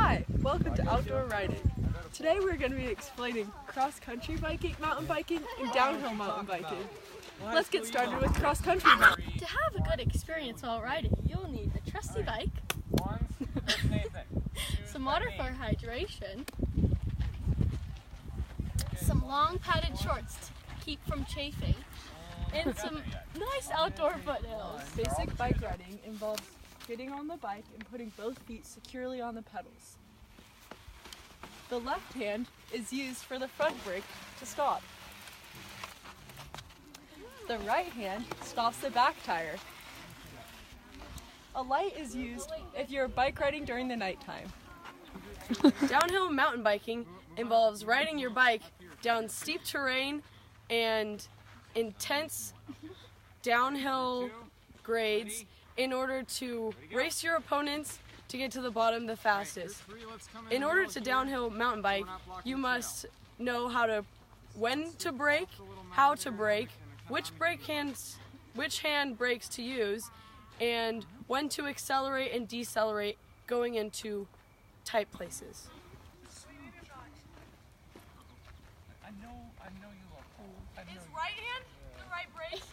Hi, welcome to Outdoor Riding. Today we're going to be explaining cross-country biking, mountain biking, and downhill mountain biking. Let's get started with cross-country biking. To have a good experience while riding, you'll need a trusty bike, some water for hydration, some long padded shorts to keep from chafing, and some nice outdoor foothills. Basic bike riding involves getting on the bike and putting both feet securely on the pedals. The left hand is used for the front brake to stop. The right hand stops the back tire. A light is used if you're bike riding during the nighttime. Downhill mountain biking involves riding your bike down steep terrain and intense downhill grades in order to race your opponents to get to the bottom the fastest. In order to downhill mountain bike, you must know when to brake, how to brake, which hand brakes to use, and when to accelerate and decelerate going into tight places. Is right hand the right brake?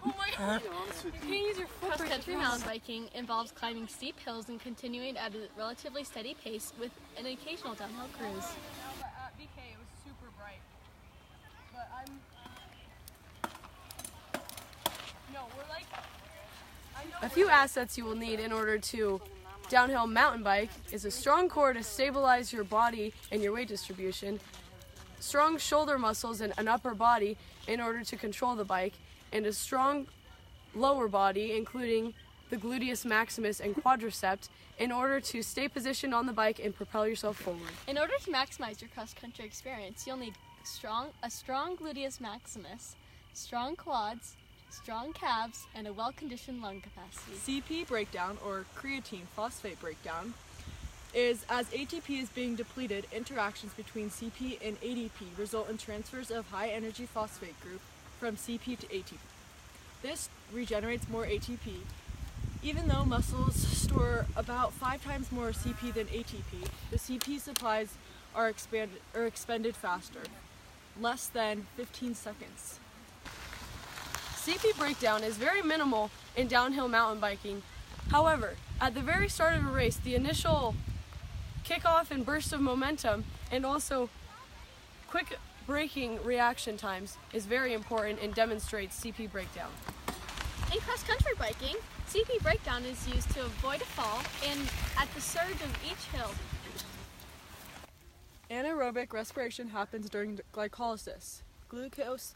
Oh my god! You can't use your foot. Cross-country mountain biking involves climbing steep hills and continuing at a relatively steady pace with an occasional downhill cruise. At BK it was super bright, but A few assets you will need in order to downhill mountain bike is a strong core to stabilize your body and your weight distribution, strong shoulder muscles and an upper body in order to control the bike, and a strong lower body including the gluteus maximus and quadriceps in order to stay positioned on the bike and propel yourself forward. In order to maximize your cross-country experience, you'll need a strong gluteus maximus, strong quads, strong calves, and a well-conditioned lung capacity. CP breakdown, or creatine phosphate breakdown, is as ATP is being depleted, interactions between CP and ADP result in transfers of high-energy phosphate group from CP to ATP. This regenerates more ATP. Even though muscles store about 5 times more CP than ATP, the CP supplies are expended faster, less than 15 seconds. CP breakdown is very minimal in downhill mountain biking. However, at the very start of a race, the initial kickoff and burst of momentum and also quick braking reaction times is very important and demonstrates CP breakdown. In cross-country biking, CP breakdown is used to avoid a fall and at the surge of each hill. Anaerobic respiration happens during glycolysis. Glucose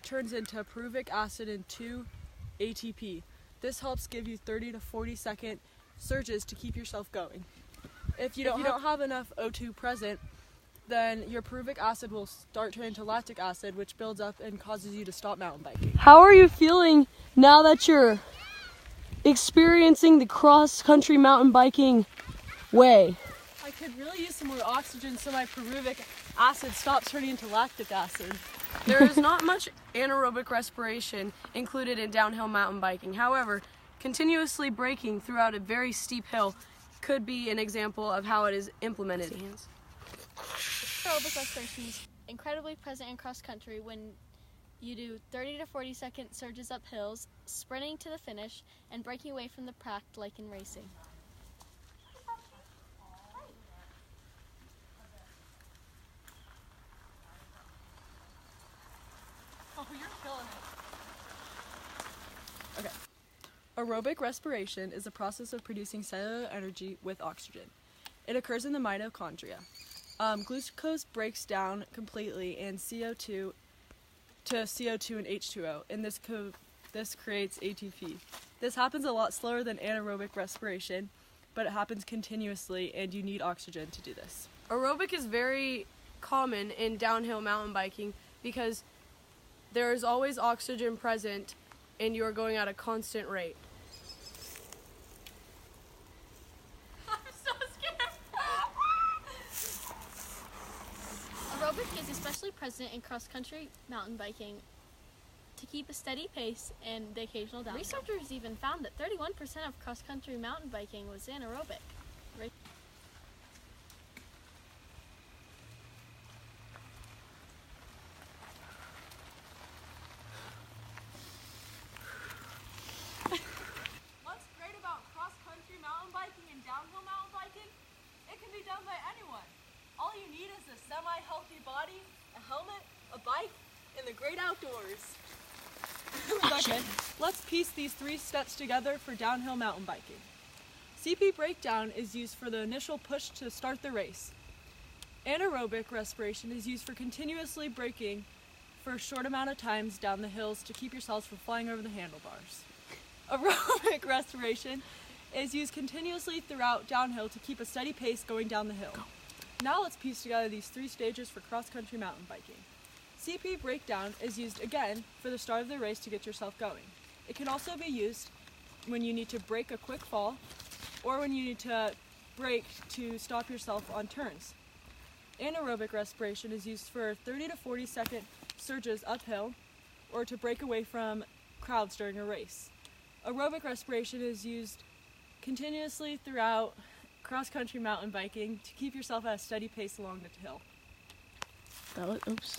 turns into pyruvic acid and 2-ATP. This helps give you 30 to 40 second surges to keep yourself going. If you don't have enough O2 present, then your pyruvic acid will start turning to lactic acid, which builds up and causes you to stop mountain biking. How are you feeling now that you're experiencing the cross-country mountain biking way? I could really use some more oxygen so my pyruvic acid stops turning into lactic acid. There is not much anaerobic respiration included in downhill mountain biking. However, continuously braking throughout a very steep hill could be an example of how it is implemented. Aerobic respiration is incredibly present in cross-country when you do 30 to 40 second surges up hills, sprinting to the finish, and breaking away from the pack like in racing. Oh, you're killing it. Okay. Aerobic respiration is the process of producing cellular energy with oxygen. It occurs in the mitochondria. Glucose breaks down completely in CO2 to CO2 and H2O, and this creates ATP. This happens a lot slower than anaerobic respiration, but it happens continuously, and you need oxygen to do this. Aerobic is very common in downhill mountain biking because there is always oxygen present and you are going at a constant rate. I'm so scared! Aerobic is especially present in cross-country mountain biking to keep a steady pace and the occasional downhill. Researchers even found that 31% of cross-country mountain biking was anaerobic. What's great about cross-country mountain biking and downhill mountain biking? It can be done by anyone. All you need is a semi-healthy body, a helmet, a bike, and the great outdoors. Second, let's piece these 3 steps together for downhill mountain biking. CP breakdown is used for the initial push to start the race. Anaerobic respiration is used for continuously braking for a short amount of times down the hills to keep yourselves from flying over the handlebars. Aerobic respiration is used continuously throughout downhill to keep a steady pace going down the hill. Now let's piece together these 3 stages for cross-country mountain biking. CP breakdown is used again for the start of the race to get yourself going. It can also be used when you need to break a quick fall or when you need to brake to stop yourself on turns. Anaerobic respiration is used for 30 to 40 second surges uphill or to break away from crowds during a race. Aerobic respiration is used continuously throughout cross-country mountain biking to keep yourself at a steady pace along the hill. Oops.